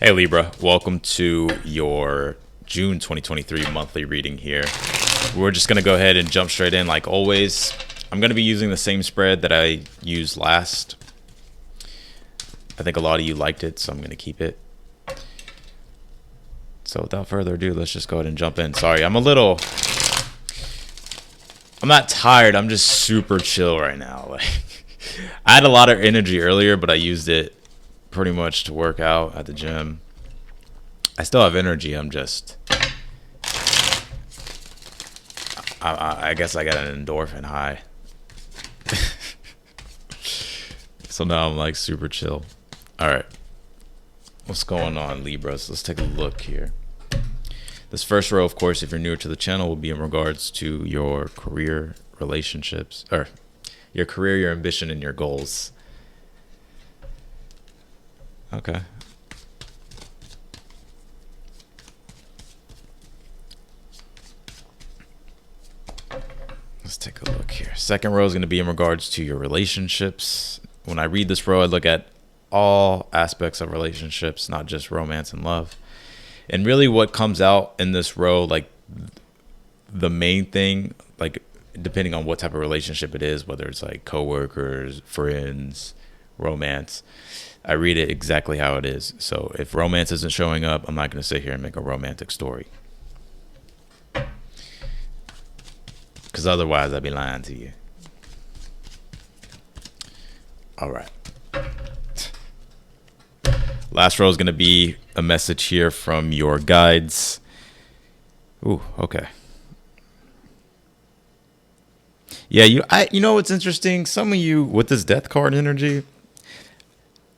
Hey Libra, welcome to your June 2023 monthly reading here. We're just going to go ahead and jump straight in like always. I'm going to be using the same spread that I used last. I think a lot of you liked it, so I'm going to keep it. So without further ado, let's just go ahead and jump in. Sorry, I'm not tired, I'm just super chill right now. Like, I had a lot of energy earlier, but I used it pretty much to work out at the gym. I still have energy. I'm just, I guess I got an endorphin high. So now I'm like super chill. All right. What's going on, Libras? Let's take a look here. This first row, of course, if you're newer to the channel, will be in regards to your career, relationships, or your career, your ambition, and your goals. Okay. Let's take a look here. Second row is going to be in regards to your relationships. When I read this row, I look at all aspects of relationships, not just romance and love. And really what comes out in this row, like the main thing, like depending on what type of relationship it is, whether it's like coworkers, friends, romance, I read it exactly how it is. So if romance isn't showing up, I'm not going to sit here and make a romantic story, because otherwise I'd be lying to you. All right. Last row is going to be a message here from your guides. Ooh, okay. Yeah, you know what's interesting? Some of you with this death card energy.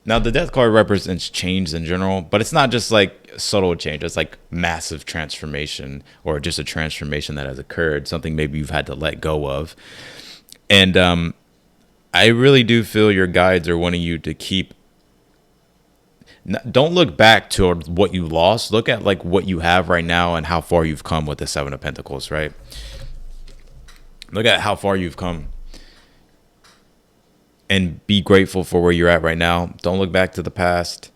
Now, the death card represents change in general, but it's not just like subtle change. It's like massive transformation, or just a transformation that has occurred, something maybe you've had to let go of. And I really do feel your guides are wanting you to keep. Don't look back toward what you lost. Look at like what you have right now and how far you've come with the Seven of Pentacles, right? Look at how far you've come. And be grateful for where you're at right now. Don't look back to the past.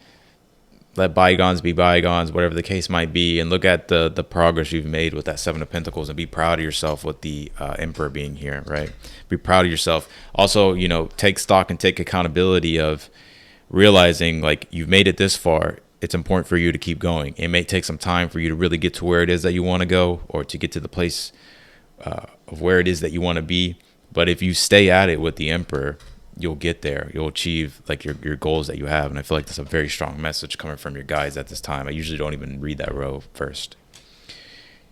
Let bygones be bygones, whatever the case might be. And look at the progress you've made with that Seven of Pentacles, and be proud of yourself with the Emperor being here, right? Be proud of yourself. Also, you know, take stock and take accountability of realizing like you've made it this far. It's important for you to keep going. It may take some time for you to really get to where it is that you want to go, or to get to the place of where it is that you want to be. But if you stay at it with the Emperor, you'll get there. You'll achieve like your goals that you have. And I feel like that's a very strong message coming from your guides at this time. I usually don't even read that row first.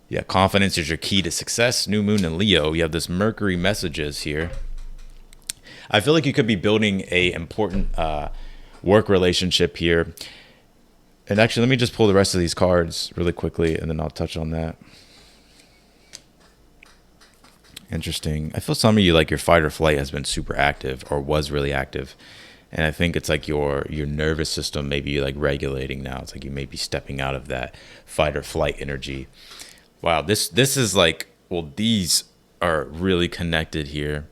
Yeah, confidence is your key to success. New moon in Leo. You have this Mercury messages here. I feel like you could be building a important work relationship here. And actually, let me just pull the rest of these cards really quickly, and then I'll touch on that. Interesting. I feel some of you, like your fight or flight has been super active, or was really active. And I think it's like your nervous system may be like regulating now. It's like you may be stepping out of that fight or flight energy. Wow, this is like, well, these are really connected here.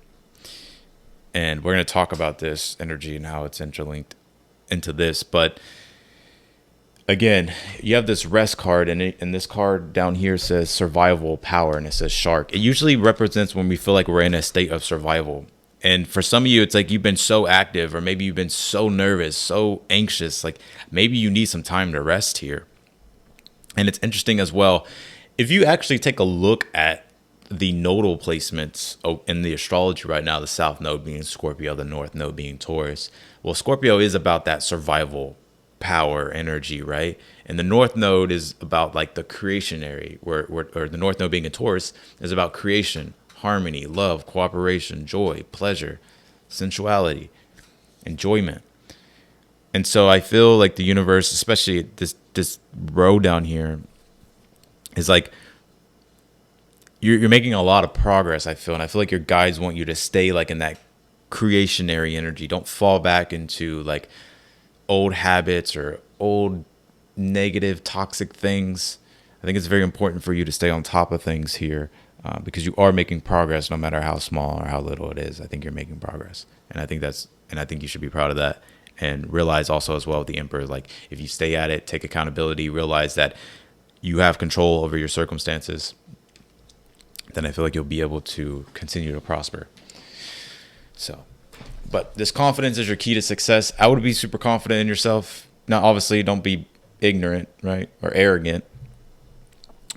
And we're going to talk about this energy and how it's interlinked into this. But again, you have this rest card, and this card down here says survival power, and it says shark. It usually represents when we feel like we're in a state of survival. And for some of you, it's like you've been so active, or maybe you've been so nervous, so anxious, like maybe you need some time to rest here. And it's interesting as well, if you actually take a look at the nodal placements in the astrology right now, the south node being Scorpio, the north node being Taurus. Well, Scorpio is about that survival power energy, right? And the north node is about like the creationary, or the north node being in Taurus is about creation, harmony, love, cooperation, joy, pleasure, sensuality, enjoyment. And so I feel like the universe, especially this row down here, is like you're making a lot of progress, I feel. And I feel like your guides want you to stay like in that creationary energy. Don't fall back into like old habits or old negative toxic things. I think it's very important for you to stay on top of things here, because you are making progress, no matter how small or how little it is. I think you're making progress, and I think you should be proud of that. And realize also as well with the Emperor, like if you stay at it, take accountability, realize that you have control over your circumstances, then I feel like you'll be able to continue to prosper. So, but this confidence is your key to success. I would be super confident in yourself. Now, obviously, don't be ignorant, right? Or arrogant.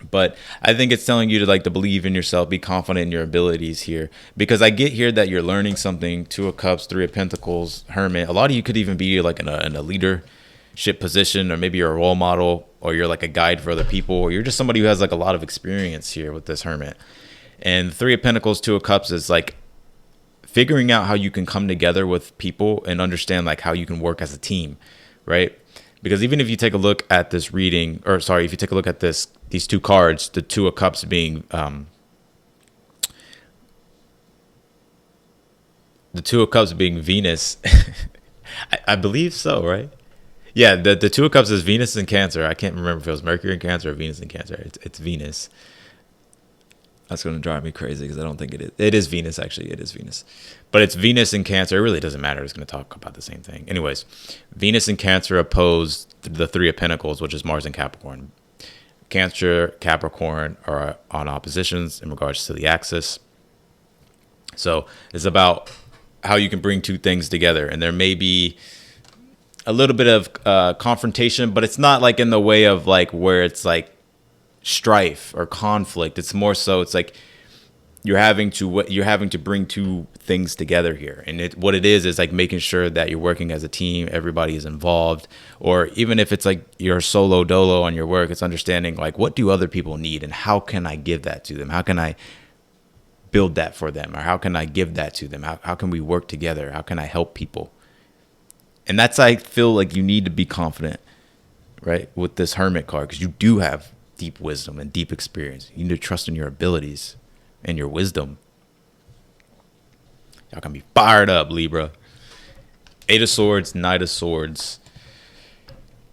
But I think it's telling you to like to believe in yourself, be confident in your abilities here. Because I get here that you're learning something. 2 of Cups, 3 of Pentacles, Hermit. A lot of you could even be like in a leadership position, or maybe you're a role model, or you're like a guide for other people, or you're just somebody who has like a lot of experience here with this Hermit. And 3 of Pentacles, 2 of Cups is like figuring out how you can come together with people and understand like how you can work as a team, right? Because even if you take a look at this reading, or sorry, if you take a look at these 2 cards, the 2 of Cups being the 2 of Cups being Venus, I believe so, right? Yeah, the 2 of Cups is Venus in Cancer. I can't remember if it was Mercury in Cancer or Venus in Cancer. It's Venus. That's going to drive me crazy because I don't think it is. It is Venus, actually. It is Venus. But it's Venus in Cancer. It really doesn't matter. It's going to talk about the same thing. Anyways, Venus in Cancer opposed the 3 of Pentacles, which is Mars in Capricorn. Cancer, Capricorn are on oppositions in regards to the axis. So it's about how you can bring 2 things together. And there may be a little bit of confrontation, but it's not like in the way of like where it's like strife or conflict. It's more so it's like you're having to bring 2 things together here, and what it is like making sure that you're working as a team, everybody is involved. Or even if it's like you're solo dolo on your work, it's understanding like what do other people need and how can I give that to them, how can I build that for them, or how can I give that to them, how can we work together, how can I help people. And that's, I feel like you need to be confident, right, with this Hermit card, because you do have deep wisdom and deep experience. You need to trust in your abilities and your wisdom. Y'all can be fired up, Libra. 8 of Swords, Knight of Swords,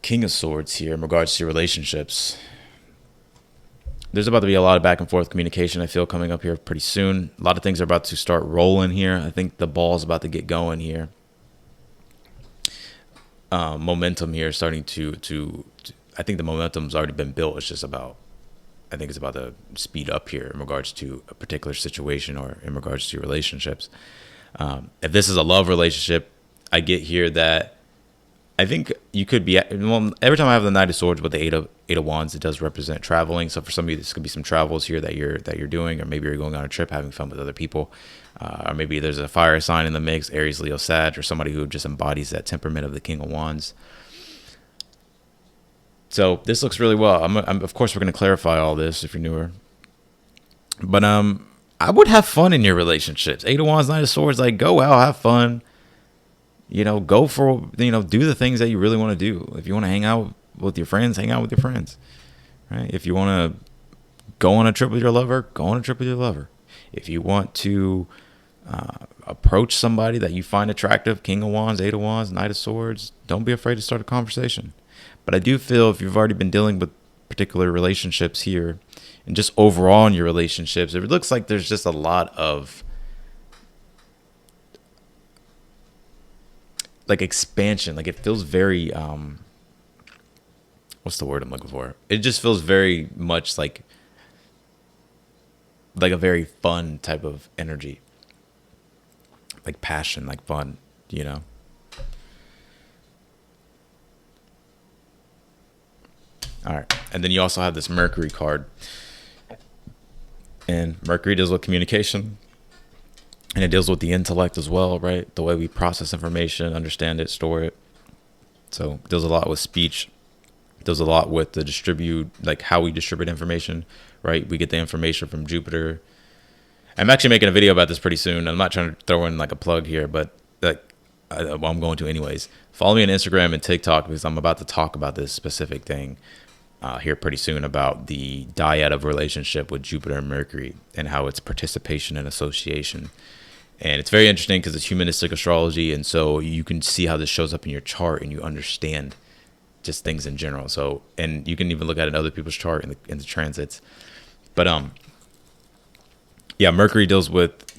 King of Swords here in regards to your relationships. There's about to be a lot of back and forth communication, I feel, coming up here pretty soon. A lot of things are about to start rolling here. I think the ball's about to get going here. Momentum here starting to I think the momentum's already been built. It's just about, I think it's about to speed up here in regards to a particular situation or in regards to your relationships. If this is a love relationship, I get here that I think you could be, well, every time I have the Knight of Swords with the eight of Wands, it does represent traveling. So for some of you, this could be some travels here that you're doing, or maybe you're going on a trip, having fun with other people. Or maybe there's a fire sign in the mix, Aries, Leo, Sag, or somebody who just embodies that temperament of the King of Wands. So this looks really well. Of course, we're going to clarify all this if you're newer. But I would have fun in your relationships. 8 of Wands, Knight of Swords, like go out, have fun. Go for, do the things that you really want to do. If you want to hang out with your friends, hang out with your friends. Right? If you want to go on a trip with your lover, go on a trip with your lover. If you want to approach somebody that you find attractive, King of Wands, 8 of Wands, Knight of Swords, don't be afraid to start a conversation. But I do feel if you've already been dealing with particular relationships here, and just overall in your relationships, it looks like there's just a lot of like expansion. Like it feels very what's the word I'm looking for? It just feels very much like a very fun type of energy. Like passion, like fun, All right. And then you also have this Mercury card. And Mercury deals with communication. And it deals with the intellect as well, right? The way we process information, understand it, store it. So it deals a lot with speech. It deals a lot with how we distribute information, right? We get the information from Jupiter. I'm actually making a video about this pretty soon. I'm not trying to throw in like a plug here, but I'm going to anyways. Follow me on Instagram and TikTok because I'm about to talk about this specific thing here pretty soon about the dyad of relationship with Jupiter and Mercury and how it's participation and association. And it's very interesting because it's humanistic astrology. And so you can see how this shows up in your chart and you understand just things in general. So, and you can even look at it in other people's chart in the transits. But, yeah, Mercury deals with,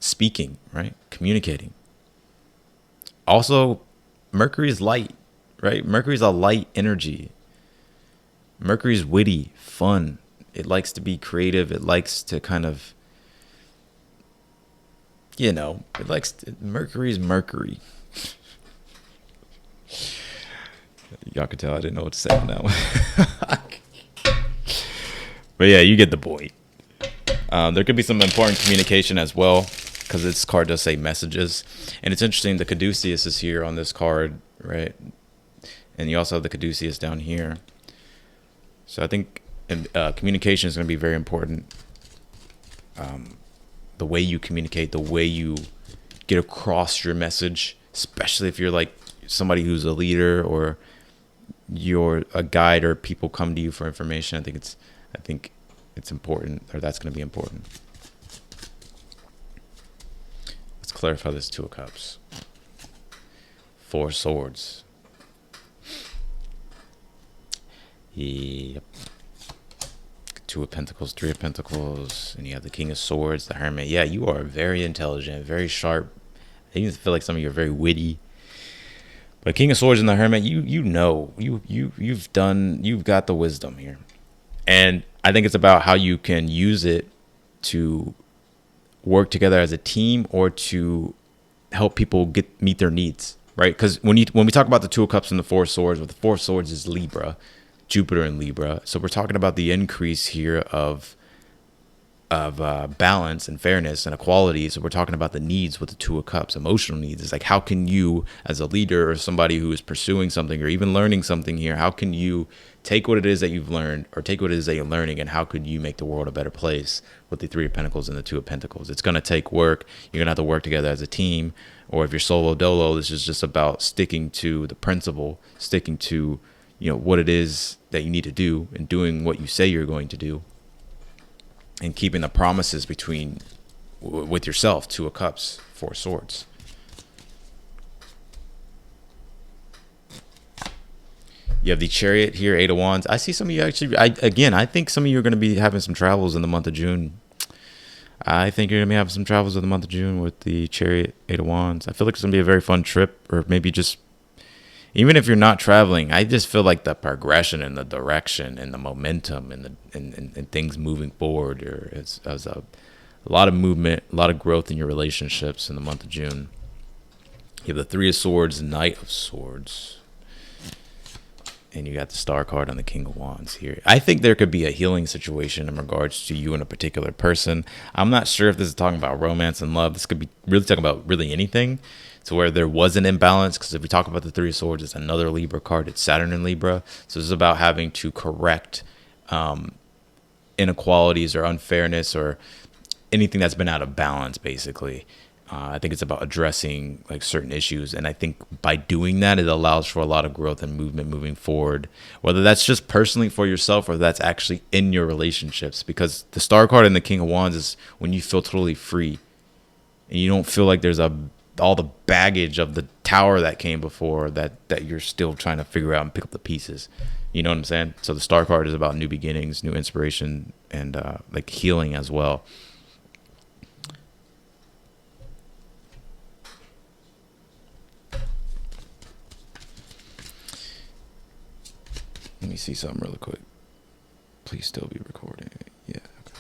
speaking, right? Communicating. Also, Mercury's light, right? Mercury's a light energy. Mercury's witty, fun. It likes to be creative. It likes to kind of, Mercury's Mercury. Y'all can tell I didn't know what to say on that one. But yeah, you get the point. There could be some important communication as well, because this card does say messages. And it's interesting, the caduceus is here on this card, right? And you also have the caduceus down here. So I think communication is going to be very important. The way you communicate, the way you get across your message, especially if you're like somebody who's a leader or you're a guide or people come to you for information. I think it's important, or that's going to be important. Let's clarify this Two of Cups. Four Swords. Yep. Two of Pentacles, Three of Pentacles, and you have the King of Swords, the Hermit. Yeah, you are very intelligent, very sharp. I even feel like some of you are very witty. But King of Swords and the Hermit, you've got the wisdom here. And I think it's about how you can use it to work together as a team or to help people meet their needs, right? Because when we talk about the Two of Cups and the Four of Swords, well, the Four of Swords is Libra, Jupiter in Libra. So we're talking about the increase here of balance and fairness and equality. So we're talking about the needs with the Two of Cups, emotional needs. It's like, how can you, as a leader or somebody who is pursuing something or even learning something here, how can you take what it is that you've learned or take what it is that you're learning, and how could you make the world a better place with the Three of Pentacles and the Two of Pentacles? It's going to take work. You're going to have to work together as a team. Or if you're solo dolo, this is just about sticking to the principle, sticking to, what it is that you need to do and doing what you say you're going to do, and keeping the promises with yourself. Two of Cups, Four of Swords. You have the Chariot here, Eight of Wands. I see some of you actually, I think some of you are going to be having some travels in the month of June. I think you're going to be having some travels in the month of June with the Chariot, Eight of Wands. I feel like it's going to be a very fun trip, or maybe just, even if you're not traveling, I just feel like the progression and the direction and the momentum and things moving forward, or as a lot of movement, a lot of growth in your relationships in the month of June. You have the Three of Swords, Knight of Swords. And you got the Star card on the King of Wands here. I think there could be a healing situation in regards to you and a particular person. I'm not sure if this is talking about romance and love. This could be really talking about really anything. To where there was an imbalance, because if we talk about the Three of Swords, it's another Libra card. It's Saturn in Libra. So this is about having to correct inequalities or unfairness or anything that's been out of balance, basically. I think it's about addressing like certain issues. And I think by doing that, it allows for a lot of growth and movement moving forward, whether that's just personally for yourself or that's actually in your relationships. Because the Star card and the King of Wands is when you feel totally free and you don't feel like there's all the baggage of the tower that came before that you're still trying to figure out and pick up the pieces. You know what I'm saying? So the Star card is about new beginnings, new inspiration, and like healing as well. Let me see something really quick. Please still be recording. Yeah. Okay.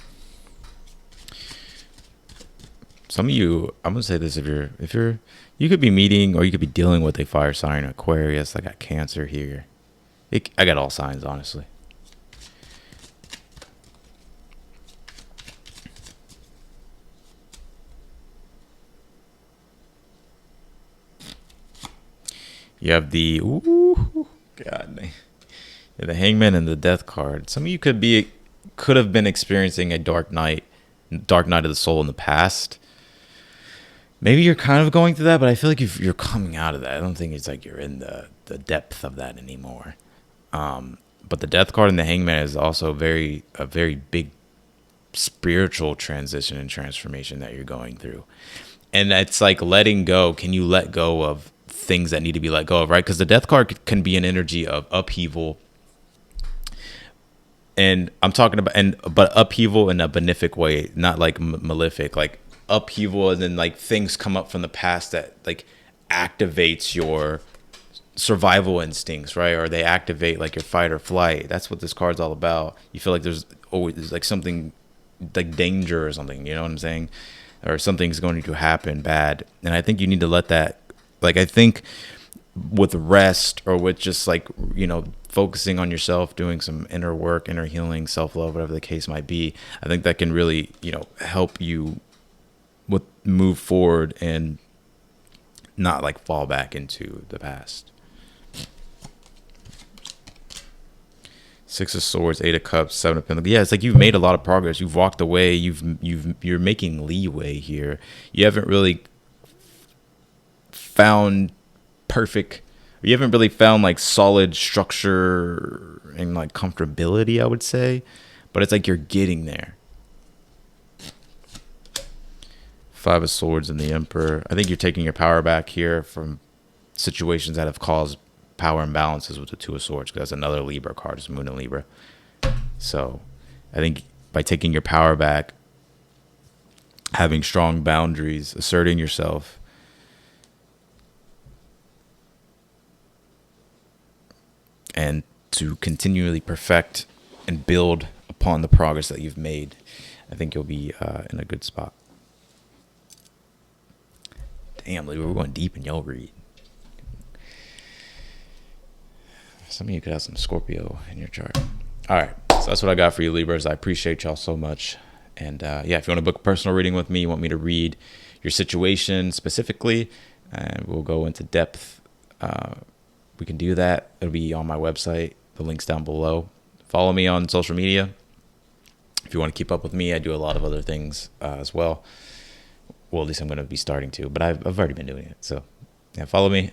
Some of you, I'm gonna say this: if you're, you could be meeting or you could be dealing with a fire sign, Aquarius. I got Cancer here. I got all signs, honestly. You have the the Hangman and the Death card. Some of you could have been experiencing a dark night of the soul in the past. Maybe you're kind of going through that, but I feel like you're coming out of that. I don't think it's like you're in the depth of that anymore. But the Death card and the Hangman is also a very big spiritual transition and transformation that you're going through. And it's like letting go. Can you let go of things that need to be let go of, right? Because the Death card can be an energy of upheaval. And I'm talking about, but upheaval in a benefic way, not like malefic, like upheaval, and then like things come up from the past that like activates your survival instincts, right? Or they activate like your fight or flight. That's what this card's all about. You feel like there's always like something like danger or something, you know what I'm saying? Or something's going to happen bad. And I think you need to let that, like, I think with rest or with just like, you know, focusing on yourself, doing some inner work, inner healing, self-love, whatever the case might be, I think that can really, you know, help you with move forward and not like fall back into the past. Six of Swords, Eight of Cups, Seven of Pentacles. Yeah, it's like you've made a lot of progress. You've walked away. You're making leeway here. You haven't really found perfect. You haven't really found like solid structure and like comfortability, I would say, but it's like you're getting there. Five of Swords and the Emperor. I think you're taking your power back here from situations that have caused power imbalances with the Two of Swords, because that's another Libra card. It's Moon and Libra. So I think by taking your power back, having strong boundaries, asserting yourself, and to continually perfect and build upon the progress that you've made, I think you'll be in a good spot. Damn, Libra, we're going deep in your read. Some of you could have some Scorpio in your chart. All right, so that's what I got for you, Libras. I appreciate y'all so much. And yeah, if you want to book a personal reading with me, you want me to read your situation specifically, and we'll go into depth, we can do that. It'll be on my website. The link's down below. Follow me on social media. If you want to keep up with me, I do a lot of other things as well. Well, at least I'm going to be starting to, but I've already been doing it. So yeah, follow me.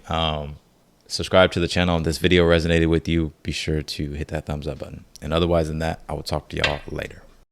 Subscribe to the channel. If this video resonated with you, be sure to hit that thumbs up button. And otherwise than that, I will talk to y'all later.